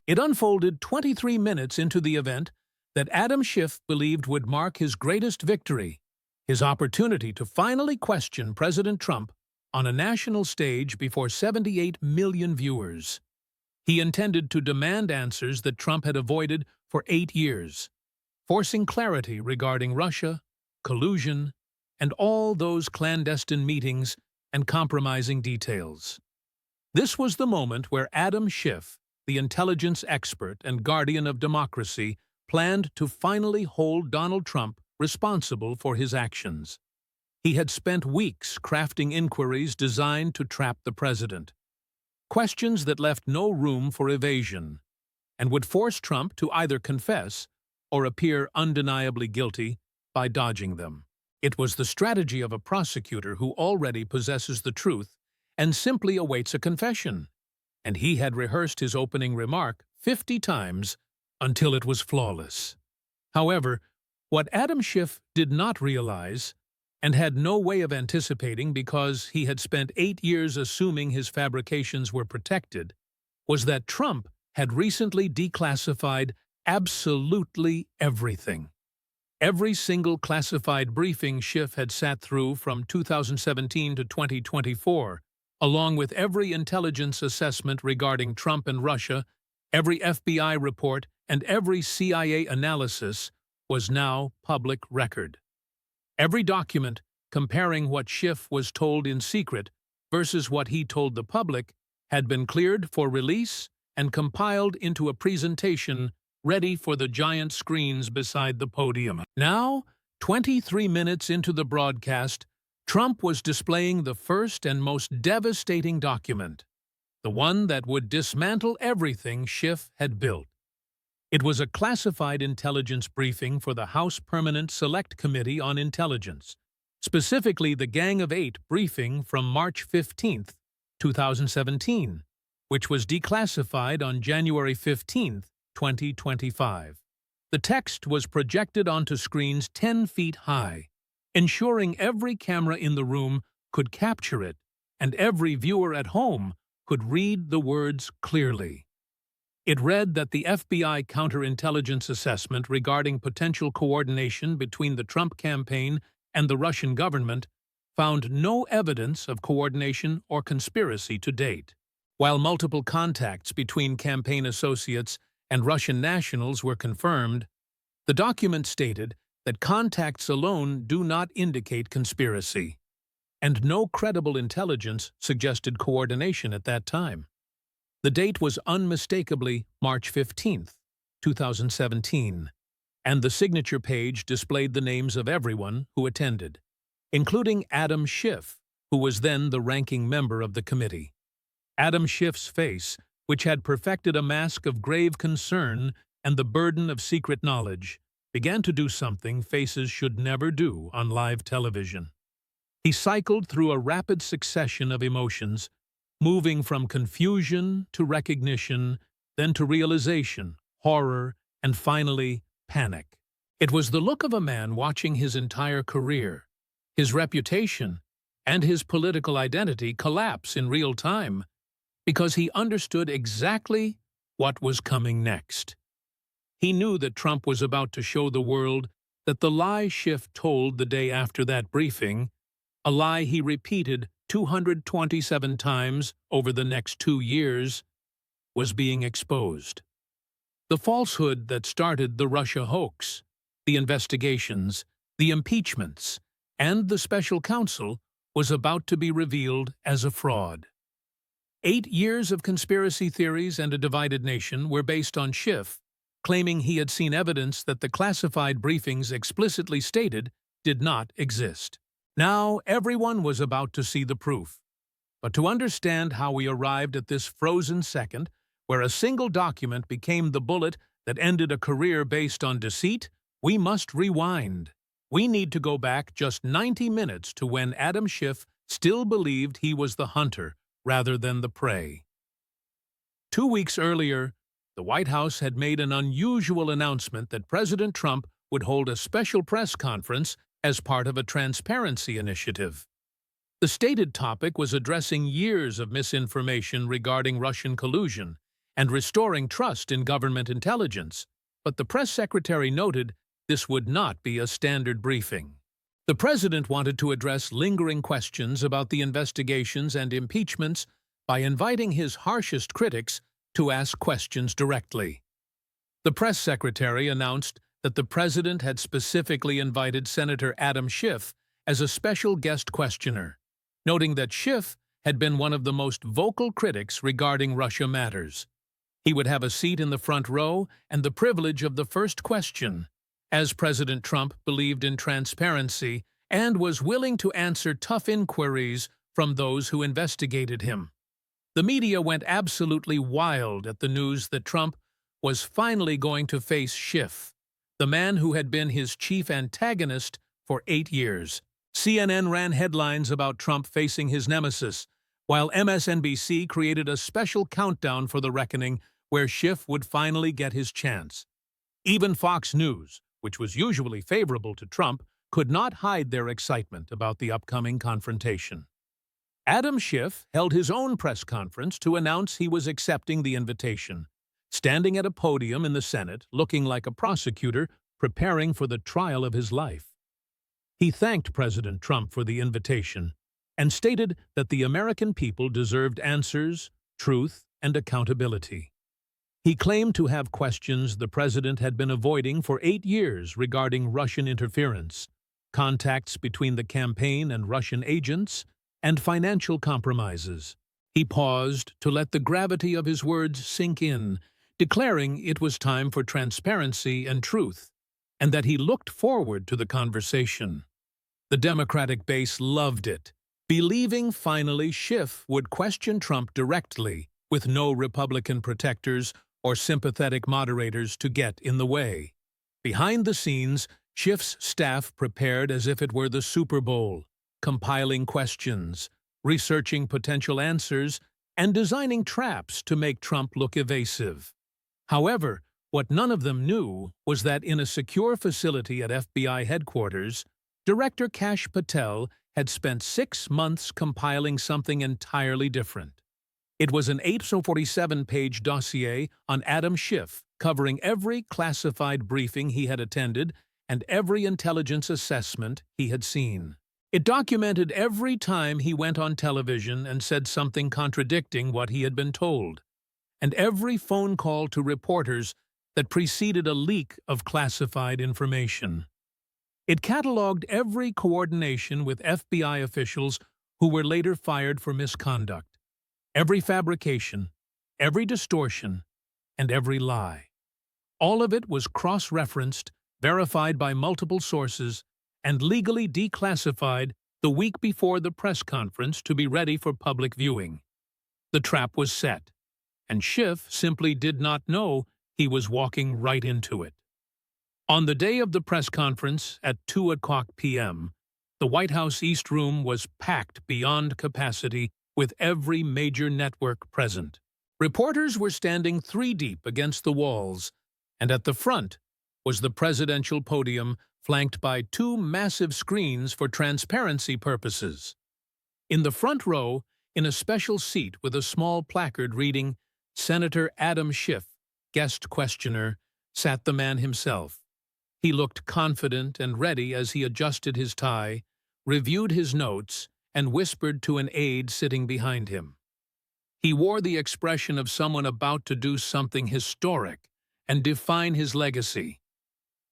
It unfolded 23 minutes into the event that Adam Schiff believed would mark his greatest victory, his opportunity to finally question President Trump on a national stage before 78 million viewers. He intended to demand answers that Trump had avoided for 8 years, forcing clarity regarding Russia, collusion, and all those clandestine meetings and compromising details. This was the moment where Adam Schiff, the intelligence expert and guardian of democracy, planned to finally hold Donald Trump responsible for his actions. He had spent weeks crafting inquiries designed to trap the president, questions that left no room for evasion, and would force Trump to either confess or appear undeniably guilty by dodging them. It was the strategy of a prosecutor who already possesses the truth and simply awaits a confession, and he had rehearsed his opening remark 50 times until it was flawless. However, what Adam Schiff did not realize, and had no way of anticipating because he had spent 8 years assuming his fabrications were protected, was that Trump had recently declassified absolutely everything. Every single classified briefing Schiff had sat through from 2017 to 2024, along with every intelligence assessment regarding Trump and Russia, every FBI report, and every CIA analysis, was now public record. Every document comparing what Schiff was told in secret versus what he told the public had been cleared for release and compiled into a presentation ready for the giant screens beside the podium. Now, 23 minutes into the broadcast, Trump was displaying the first and most devastating document, the one that would dismantle everything Schiff had built. It was a classified intelligence briefing for the House Permanent Select Committee on Intelligence, specifically the Gang of Eight briefing from March 15, 2017, which was declassified on January 15, 2025. The text was projected onto screens 10 feet high, ensuring every camera in the room could capture it and every viewer at home could read the words clearly. It read that the FBI counterintelligence assessment regarding potential coordination between the Trump campaign and the Russian government found no evidence of coordination or conspiracy to date. While multiple contacts between campaign associates and Russian nationals were confirmed, the document stated that contacts alone do not indicate conspiracy, and no credible intelligence suggested coordination at that time. The date was unmistakably March 15, 2017, and the signature page displayed the names of everyone who attended, including Adam Schiff, who was then the ranking member of the committee. Adam Schiff's face, which had perfected a mask of grave concern and the burden of secret knowledge, began to do something faces should never do on live television. He cycled through a rapid succession of emotions, moving from confusion to recognition, then to realization, horror, and finally, panic. It was the look of a man watching his entire career, his reputation, and his political identity collapse in real time, because he understood exactly what was coming next. He knew that Trump was about to show the world that the lie Schiff told the day after that briefing, a lie he repeated 227 times over the next 2 years, was being exposed. The falsehood that started the Russia hoax, the investigations, the impeachments, and the special counsel was about to be revealed as a fraud. 8 years of conspiracy theories and a divided nation were based on Schiff claiming he had seen evidence that the classified briefings explicitly stated did not exist. Now everyone was about to see the proof. But to understand how we arrived at this frozen second, where a single document became the bullet that ended a career based on deceit, we must rewind. We need to go back just 90 minutes to when Adam Schiff still believed he was the hunter rather than the prey. 2 weeks earlier, the White House had made an unusual announcement that President Trump would hold a special press conference as part of a transparency initiative. The stated topic was addressing years of misinformation regarding Russian collusion and restoring trust in government intelligence, but the press secretary noted this would not be a standard briefing. The president wanted to address lingering questions about the investigations and impeachments by inviting his harshest critics to ask questions directly. The press secretary announced that the president had specifically invited Senator Adam Schiff as a special guest questioner, noting that Schiff had been one of the most vocal critics regarding Russia matters. He would have a seat in the front row and the privilege of the first question, as President Trump believed in transparency and was willing to answer tough inquiries from those who investigated him. The media went absolutely wild at the news that Trump was finally going to face Schiff, the man who had been his chief antagonist for 8 years. CNN ran headlines about Trump facing his nemesis, while MSNBC created a special countdown for the reckoning where Schiff would finally get his chance. Even Fox News, which was usually favorable to Trump, could not hide their excitement about the upcoming confrontation. Adam Schiff held his own press conference to announce he was accepting the invitation, standing at a podium in the Senate looking like a prosecutor preparing for the trial of his life. He thanked President Trump for the invitation and stated that the American people deserved answers, truth, and accountability. He claimed to have questions the president had been avoiding for 8 years regarding Russian interference, contacts between the campaign and Russian agents, and financial compromises. He paused to let the gravity of his words sink in, declaring it was time for transparency and truth, and that he looked forward to the conversation. The Democratic base loved it, believing finally Schiff would question Trump directly, with no Republican protectors or sympathetic moderators to get in the way. Behind the scenes, Schiff's staff prepared as if it were the Super Bowl, compiling questions, researching potential answers, and designing traps to make Trump look evasive. However, what none of them knew was that in a secure facility at FBI headquarters, Director Kash Patel had spent 6 months compiling something entirely different. It was an 847-page dossier on Adam Schiff, covering every classified briefing he had attended and every intelligence assessment he had seen. It documented every time he went on television and said something contradicting what he had been told, and every phone call to reporters that preceded a leak of classified information. It cataloged every coordination with FBI officials who were later fired for misconduct, every fabrication, every distortion, and every lie. All of it was cross-referenced, verified by multiple sources, and legally declassified the week before the press conference to be ready for public viewing. The trap was set, and Schiff simply did not know he was walking right into it. On the day of the press conference at 2:00 p.m., the White House East Room was packed beyond capacity with every major network present. Reporters were standing 3 deep against the walls, and at the front was the presidential podium flanked by 2 massive screens for transparency purposes. In the front row, in a special seat with a small placard reading, "Senator Adam Schiff, guest questioner," sat the man himself. He looked confident and ready as he adjusted his tie, reviewed his notes, and whispered to an aide sitting behind him. He wore the expression of someone about to do something historic and define his legacy,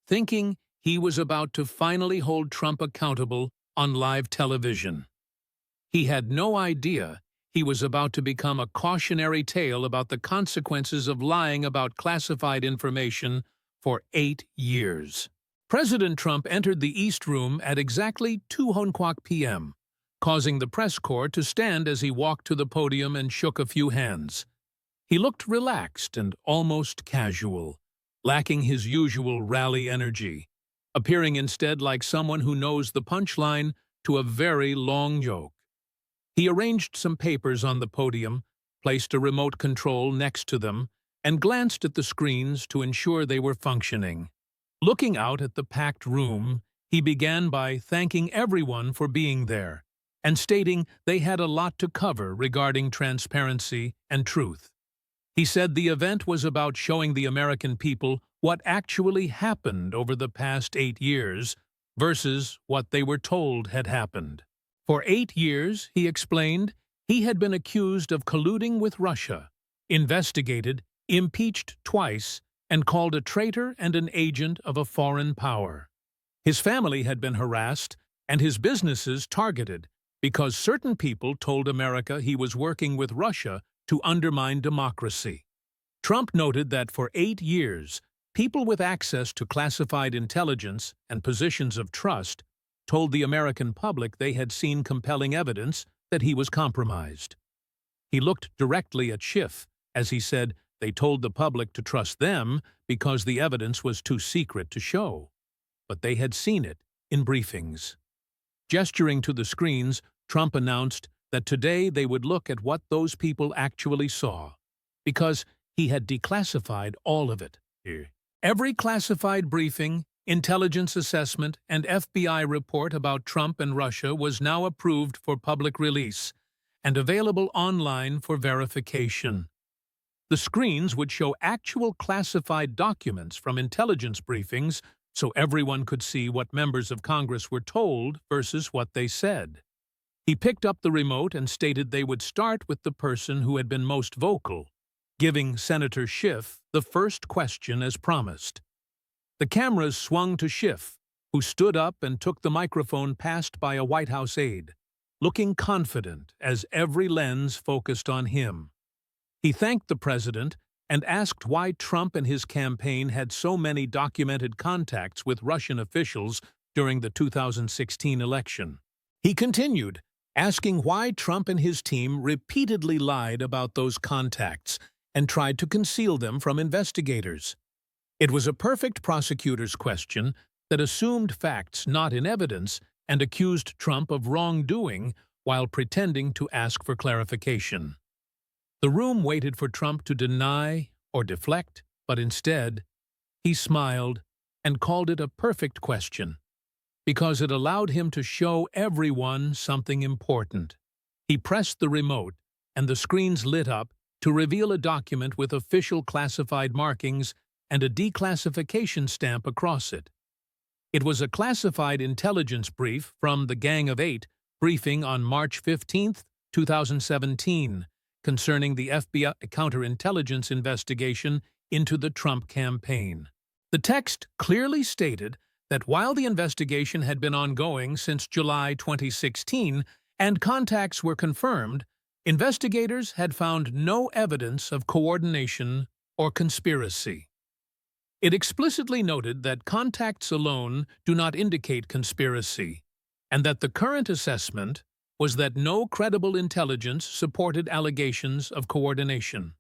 thinking he was about to finally hold Trump accountable on live television. He had no idea he was about to become a cautionary tale about the consequences of lying about classified information for 8 years. President Trump entered the East Room at exactly 2:00 p.m., causing the press corps to stand as he walked to the podium and shook a few hands. He looked relaxed and almost casual, lacking his usual rally energy, appearing instead like someone who knows the punchline to a very long joke. He arranged some papers on the podium, placed a remote control next to them, and glanced at the screens to ensure they were functioning. Looking out at the packed room, he began by thanking everyone for being there and stating they had a lot to cover regarding transparency and truth. He said the event was about showing the American people what actually happened over the past 8 years versus what they were told had happened. For 8 years, he explained, he had been accused of colluding with Russia, investigated, impeached twice, and called a traitor and an agent of a foreign power. His family had been harassed and his businesses targeted because certain people told America he was working with Russia to undermine democracy. Trump noted that for 8 years, people with access to classified intelligence and positions of trust told the American public they had seen compelling evidence that he was compromised. He looked directly at Schiff as he said they told the public to trust them because the evidence was too secret to show. But they had seen it in briefings. Gesturing to the screens, Trump announced that today they would look at what those people actually saw, because he had declassified all of it. Every classified briefing, intelligence assessment, and FBI report about Trump and Russia was now approved for public release and available online for verification. The screens would show actual classified documents from intelligence briefings so everyone could see what members of Congress were told versus what they said. He picked up the remote and stated they would start with the person who had been most vocal, giving Senator Schiff the first question as promised. The cameras swung to Schiff, who stood up and took the microphone passed by a White House aide, looking confident as every lens focused on him. He thanked the president and asked why Trump and his campaign had so many documented contacts with Russian officials during the 2016 election. He continued, asking why Trump and his team repeatedly lied about those contacts and tried to conceal them from investigators. It was a perfect prosecutor's question that assumed facts not in evidence and accused Trump of wrongdoing while pretending to ask for clarification. The room waited for Trump to deny or deflect, but instead, he smiled and called it a perfect question, because it allowed him to show everyone something important. He pressed the remote, and the screens lit up to reveal a document with official classified markings and a declassification stamp across it. It was a classified intelligence brief from the Gang of Eight briefing on March 15, 2017, concerning the FBI counterintelligence investigation into the Trump campaign. The text clearly stated that while the investigation had been ongoing since July 2016 and contacts were confirmed, investigators had found no evidence of coordination or conspiracy. It explicitly noted that contacts alone do not indicate conspiracy, and that the current assessment was that no credible intelligence supported allegations of coordination.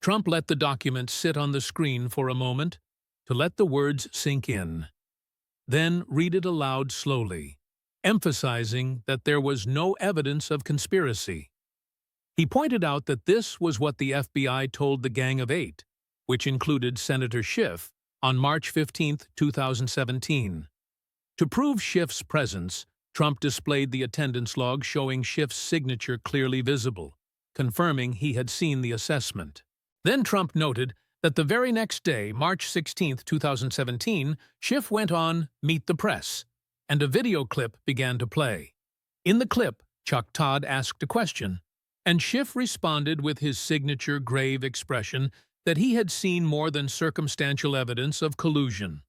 Trump let the document sit on the screen for a moment to let the words sink in. Then read it aloud slowly, emphasizing that there was no evidence of conspiracy. He pointed out that this was what the FBI told the Gang of Eight, which included Senator Schiff, on March 15, 2017. To prove Schiff's presence, Trump displayed the attendance log showing Schiff's signature clearly visible, confirming he had seen the assessment. Then Trump noted that the very next day, March 16, 2017, Schiff went on Meet the Press, and a video clip began to play. In the clip, Chuck Todd asked a question, and Schiff responded with his signature grave expression that he had seen more than circumstantial evidence of collusion.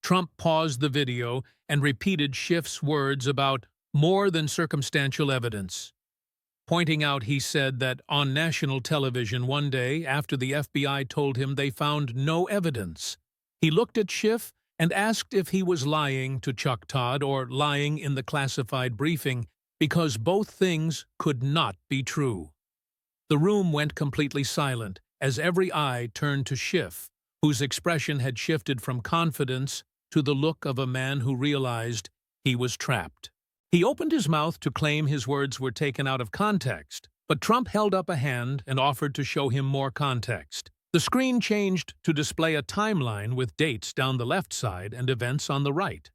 Trump paused the video and repeated Schiff's words about more than circumstantial evidence. Pointing out, he said that on national television one day after the FBI told him they found no evidence, he looked at Schiff and asked if he was lying to Chuck Todd or lying in the classified briefing, because both things could not be true. The room went completely silent as every eye turned to Schiff, whose expression had shifted from confidence to the look of a man who realized he was trapped. He opened his mouth to claim his words were taken out of context, but Trump held up a hand and offered to show him more context. The screen changed to display a timeline with dates down the left side and events on the right.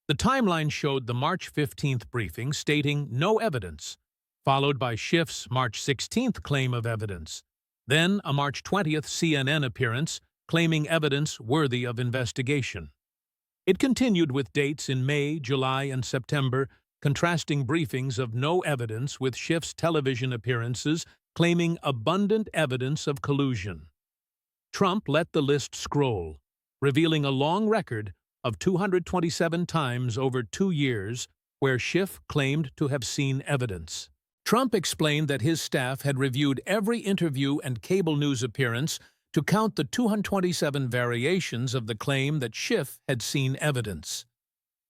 The timeline showed the March 15th briefing stating no evidence, followed by Schiff's March 16th claim of evidence, Then a March 20th CNN appearance claiming evidence worthy of investigation. It continued with dates in May, July, and September, contrasting briefings of no evidence with Schiff's television appearances claiming abundant evidence of collusion. Trump let the list scroll, revealing a long record of 227 times over 2 years where Schiff claimed to have seen evidence. Trump explained that his staff had reviewed every interview and cable news appearance to count the 227 variations of the claim that Schiff had seen evidence.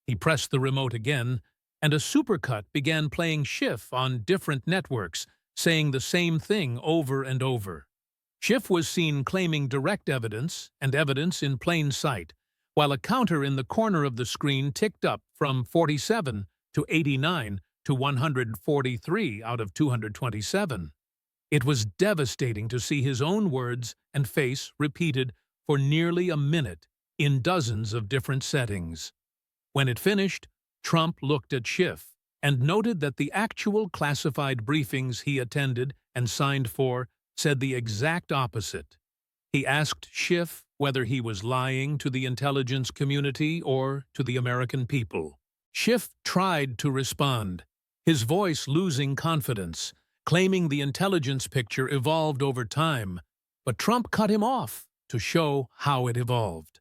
He pressed the remote again, and a supercut began playing Schiff on different networks, saying the same thing over and over. Schiff was seen claiming direct evidence and evidence in plain sight, while a counter in the corner of the screen ticked up from 47 to 89 to 143 out of 227. It was devastating to see his own words and face repeated for nearly a minute in dozens of different settings. When it finished, Trump looked at Schiff and noted that the actual classified briefings he attended and signed for said the exact opposite. He asked Schiff whether he was lying to the intelligence community or to the American people. Schiff tried to respond, his voice losing confidence, claiming the intelligence picture evolved over time, but Trump cut him off to show how it evolved.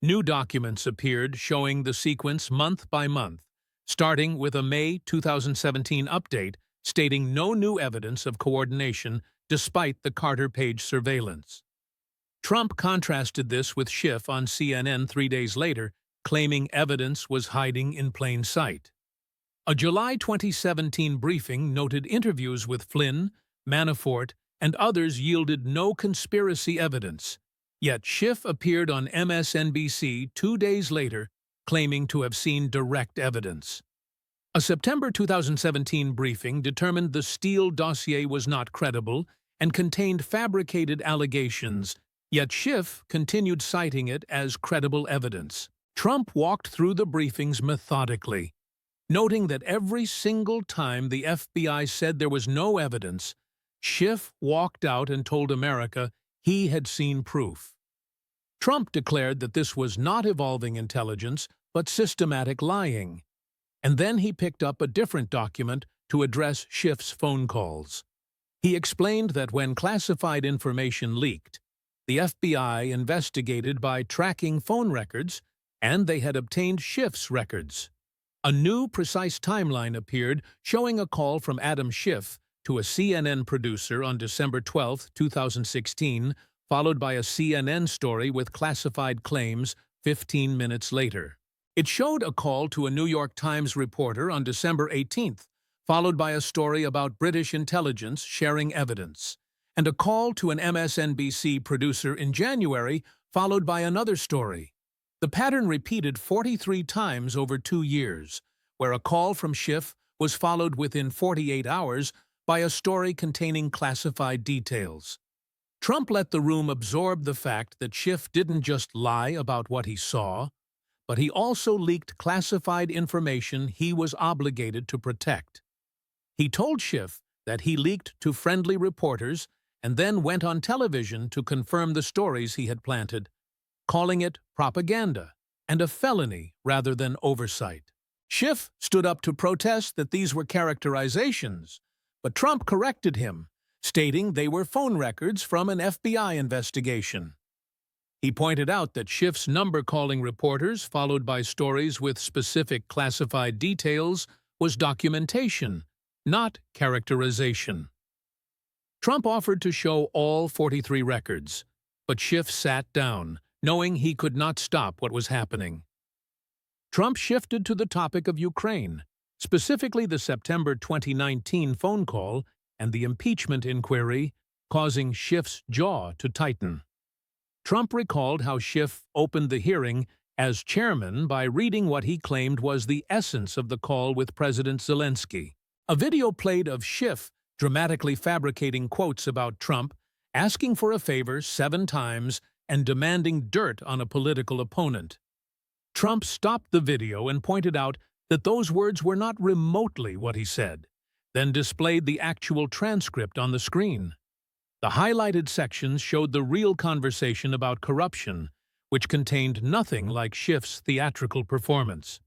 New documents appeared showing the sequence month by month, starting with a May 2017 update stating no new evidence of coordination despite the Carter Page surveillance. Trump contrasted this with Schiff on CNN 3 days later, claiming evidence was hiding in plain sight. A July 2017 briefing noted interviews with Flynn, Manafort, and others yielded no conspiracy evidence, yet Schiff appeared on MSNBC 2 days later, claiming to have seen direct evidence. A September 2017 briefing determined the Steele dossier was not credible and contained fabricated allegations, yet Schiff continued citing it as credible evidence. Trump walked through the briefings methodically, noting that every single time the FBI said there was no evidence, Schiff walked out and told America he had seen proof. Trump declared that this was not evolving intelligence, but systematic lying. And then he picked up a different document to address Schiff's phone calls. He explained that when classified information leaked, the FBI investigated by tracking phone records, and they had obtained Schiff's records. A new, precise timeline appeared showing a call from Adam Schiff to a CNN producer on December 12, 2016, followed by a CNN story with classified claims 15 minutes later. It showed a call to a New York Times reporter on December 18, followed by a story about British intelligence sharing evidence, and a call to an MSNBC producer in January, followed by another story. The pattern repeated 43 times over 2 years, where a call from Schiff was followed within 48 hours by a story containing classified details. Trump let the room absorb the fact that Schiff didn't just lie about what he saw, but he also leaked classified information he was obligated to protect. He told Schiff that he leaked to friendly reporters and then went on television to confirm the stories he had planted, calling it propaganda and a felony rather than oversight. Schiff stood up to protest that these were characterizations, but Trump corrected him, stating they were phone records from an FBI investigation. He pointed out that Schiff's number calling reporters, followed by stories with specific classified details, was documentation, not characterization. Trump offered to show all 43 records, but Schiff sat down, knowing he could not stop what was happening. Trump shifted to the topic of Ukraine, specifically the September 2019 phone call and the impeachment inquiry, causing Schiff's jaw to tighten. Trump recalled how Schiff opened the hearing as chairman by reading what he claimed was the essence of the call with President Zelensky. A video played of Schiff dramatically fabricating quotes about Trump, asking for a favor 7 times, and demanding dirt on a political opponent. Trump stopped the video and pointed out that those words were not remotely what he said, then displayed the actual transcript on the screen. The highlighted sections showed the real conversation about corruption, which contained nothing like Schiff's theatrical performance.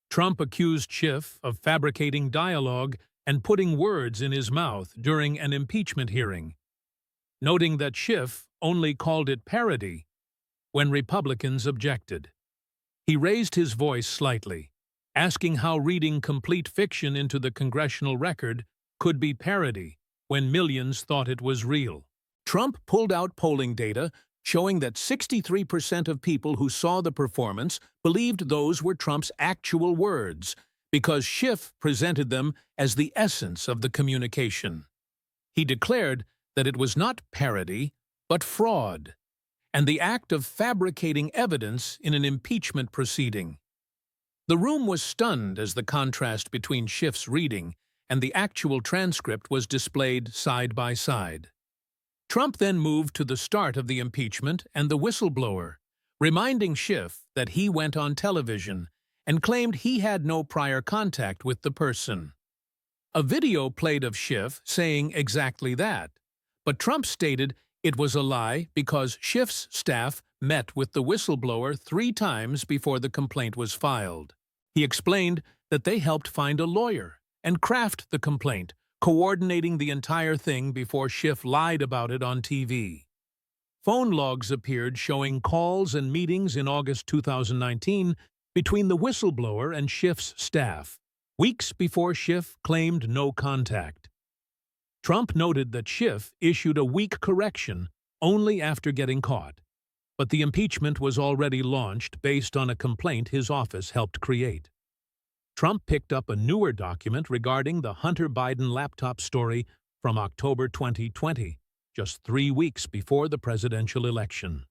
Trump accused Schiff of fabricating dialogue and putting words in his mouth during an impeachment hearing, noting that Schiff only called it parody when Republicans objected. He raised his voice slightly, asking how reading complete fiction into the congressional record could be parody when millions thought it was real. Trump pulled out polling data showing that 63% of people who saw the performance believed those were Trump's actual words because Schiff presented them as the essence of the communication. He declared that it was not parody, but fraud, and the act of fabricating evidence in an impeachment proceeding. The room was stunned as the contrast between Schiff's reading and the actual transcript was displayed side by side. Trump then moved to the start of the impeachment and the whistleblower, reminding Schiff that he went on television and claimed he had no prior contact with the person. A video played of Schiff saying exactly that, but Trump stated it was a lie because Schiff's staff met with the whistleblower 3 times before the complaint was filed. He explained that they helped find a lawyer and craft the complaint, coordinating the entire thing before Schiff lied about it on TV. Phone logs appeared showing calls and meetings in August 2019 between the whistleblower and Schiff's staff, weeks before Schiff claimed no contact. Trump noted that Schiff issued a weak correction only after getting caught, but the impeachment was already launched based on a complaint his office helped create. Trump picked up a newer document regarding the Hunter Biden laptop story from October 2020, just 3 weeks before the presidential election.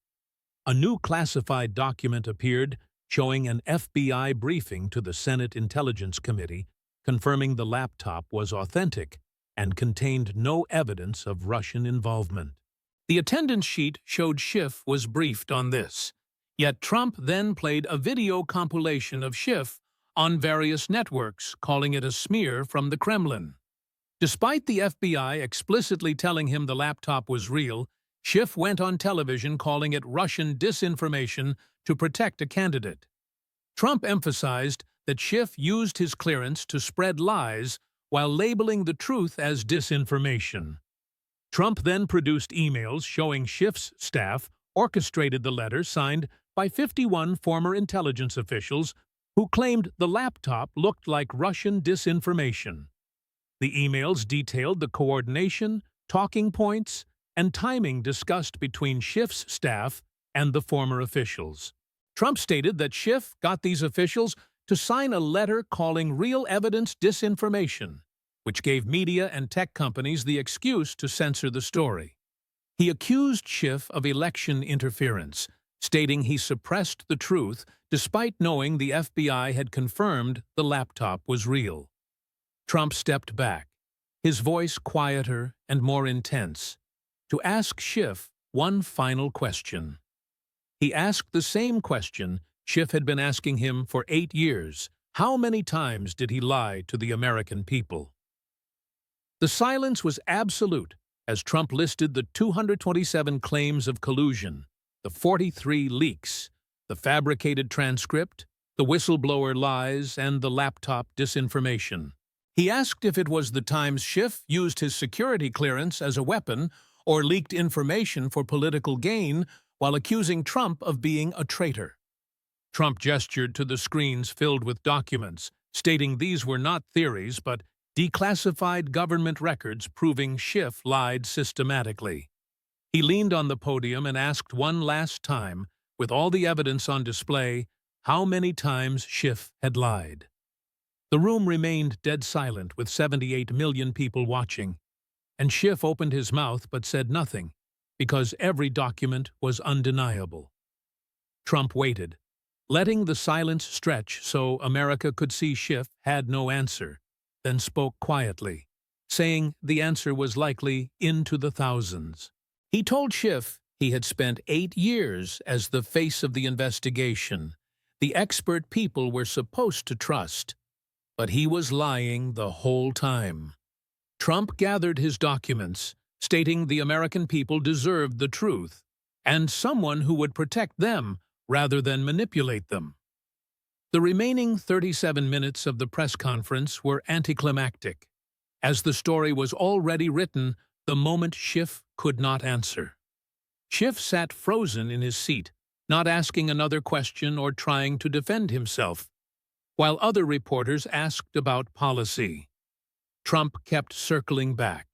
A new classified document appeared showing an FBI briefing to the Senate Intelligence Committee confirming the laptop was authentic and contained no evidence of Russian involvement. The attendance sheet showed Schiff was briefed on this, yet Trump then played a video compilation of Schiff on various networks, calling it a smear from the Kremlin. Despite the FBI explicitly telling him the laptop was real, Schiff went on television calling it Russian disinformation to protect a candidate. Trump emphasized that Schiff used his clearance to spread lies while labeling the truth as disinformation. Trump then produced emails showing Schiff's staff orchestrated the letter signed by 51 former intelligence officials who claimed the laptop looked like Russian disinformation. The emails detailed the coordination, talking points, and timing discussed between Schiff's staff and the former officials. Trump stated that Schiff got these officials to sign a letter calling real evidence disinformation, which gave media and tech companies the excuse to censor the story. He accused Schiff of election interference, stating he suppressed the truth despite knowing the FBI had confirmed the laptop was real. Trump stepped back, his voice quieter and more intense, to ask Schiff one final question. He asked the same question Schiff had been asking him for 8 years. How many times did he lie to the American people? The silence was absolute as Trump listed the 227 claims of collusion, the 43 leaks, the fabricated transcript, the whistleblower lies, and the laptop disinformation. He asked if it was the times Schiff used his security clearance as a weapon or leaked information for political gain while accusing Trump of being a traitor. Trump gestured to the screens filled with documents, stating these were not theories but declassified government records proving Schiff lied systematically. He leaned on the podium and asked one last time, with all the evidence on display, how many times Schiff had lied. The room remained dead silent with 78 million people watching, and Schiff opened his mouth but said nothing, because every document was undeniable. Trump waited, letting the silence stretch so America could see Schiff had no answer, then spoke quietly, saying the answer was likely into the thousands. He told Schiff he had spent 8 years as the face of the investigation, the expert people were supposed to trust, but he was lying the whole time. Trump gathered his documents, stating the American people deserved the truth, and someone who would protect them rather than manipulate them. The remaining 37 minutes of the press conference were anticlimactic, as the story was already written the moment Schiff could not answer. Schiff sat frozen in his seat, not asking another question or trying to defend himself, while other reporters asked about policy. Trump kept circling back,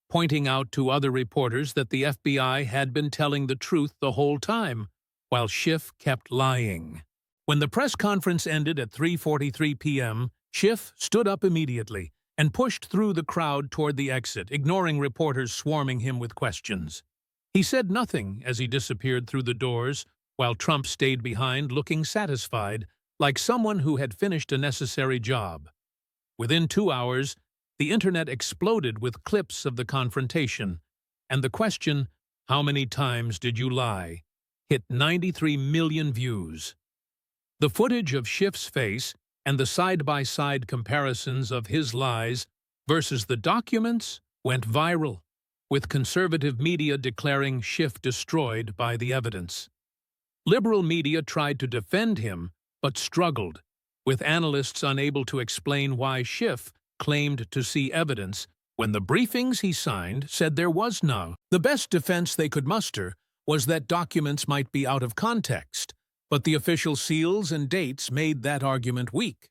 pointing out to other reporters that the FBI had been telling the truth the whole time, while Schiff kept lying. When the press conference ended at 3:43 p.m., Schiff stood up immediately and pushed through the crowd toward the exit, ignoring reporters swarming him with questions. He said nothing as he disappeared through the doors, while Trump stayed behind looking satisfied, like someone who had finished a necessary job. Within 2 hours, the internet exploded with clips of the confrontation, and the question, "How many times did you lie?" hit 93 million views. The footage of Schiff's face and the side-by-side comparisons of his lies versus the documents went viral, with conservative media declaring Schiff destroyed by the evidence. Liberal media tried to defend him, but struggled, with analysts unable to explain why Schiff claimed to see evidence when the briefings he signed said there was none. The best defense they could muster was that documents might be out of context, but the official seals and dates made that argument weak.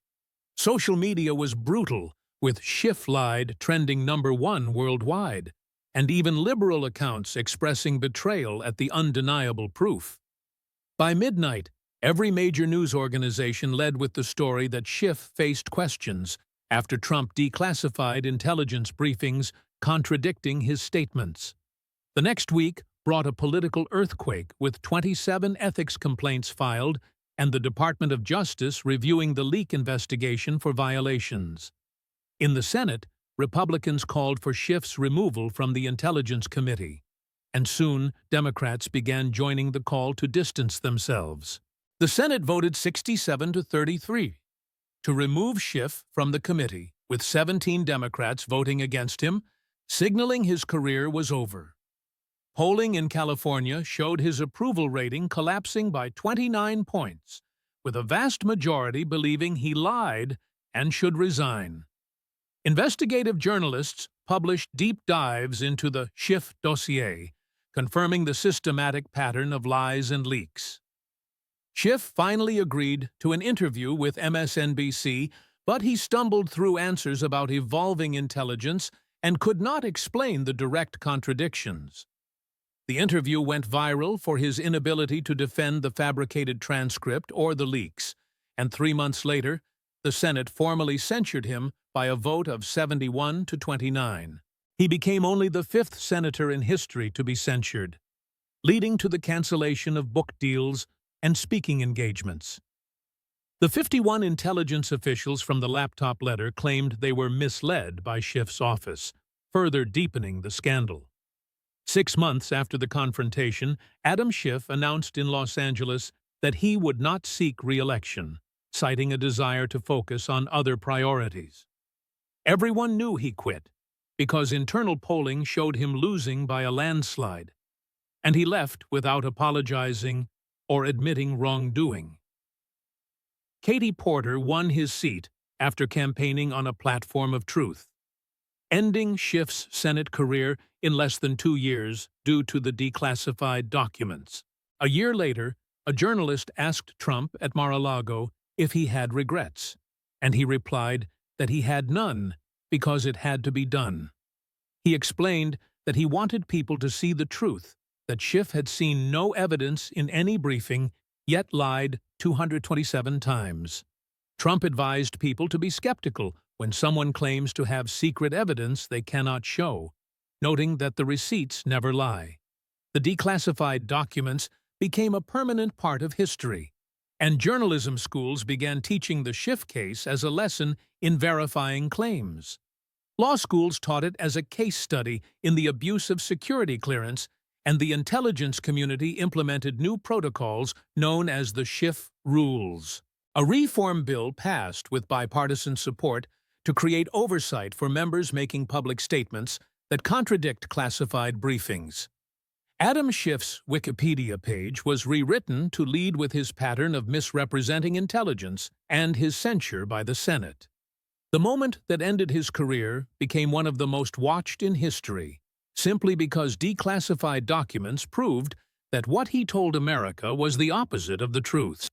Social media was brutal, with Schiff lied trending #1 worldwide, and even liberal accounts expressing betrayal at the undeniable proof. By midnight, every major news organization led with the story that Schiff faced questions after Trump declassified intelligence briefings contradicting his statements. The next week brought a political earthquake, with 27 ethics complaints filed and the Department of Justice reviewing the leak investigation for violations. In the Senate, Republicans called for Schiff's removal from the Intelligence Committee, and soon Democrats began joining the call to distance themselves. The Senate voted 67-33 to remove Schiff from the committee, with 17 Democrats voting against him, signaling his career was over. Polling in California showed his approval rating collapsing by 29 points, with a vast majority believing he lied and should resign. Investigative journalists published deep dives into the Schiff dossier, confirming the systematic pattern of lies and leaks. Schiff finally agreed to an interview with MSNBC, but he stumbled through answers about evolving intelligence and could not explain the direct contradictions. The interview went viral for his inability to defend the fabricated transcript or the leaks, and 3 months later, the Senate formally censured him by a vote of 71-29. He became only the 5th senator in history to be censured, leading to the cancellation of book deals and speaking engagements. The 51 intelligence officials from the laptop letter claimed they were misled by Schiff's office, further deepening the scandal. 6 months after the confrontation, Adam Schiff announced in Los Angeles that he would not seek re-election, citing a desire to focus on other priorities. Everyone knew he quit, because internal polling showed him losing by a landslide, and he left without apologizing or admitting wrongdoing. Katie Porter won his seat after campaigning on a platform of truth, ending Schiff's Senate career in less than 2 years due to the declassified documents. A year later, a journalist asked Trump at Mar-a-Lago if he had regrets, and he replied that he had none because it had to be done. He explained that he wanted people to see the truth, that Schiff had seen no evidence in any briefing, yet lied 227 times. Trump advised people to be skeptical when someone claims to have secret evidence they cannot show, noting that the receipts never lie. The declassified documents became a permanent part of history, and journalism schools began teaching the Schiff case as a lesson in verifying claims. Law schools taught it as a case study in the abuse of security clearance, and the intelligence community implemented new protocols known as the Schiff Rules. A reform bill passed with bipartisan support to create oversight for members making public statements that contradict classified briefings. Adam Schiff's Wikipedia page was rewritten to lead with his pattern of misrepresenting intelligence and his censure by the Senate. The moment that ended his career became one of the most watched in history, simply because declassified documents proved that what he told America was the opposite of the truth.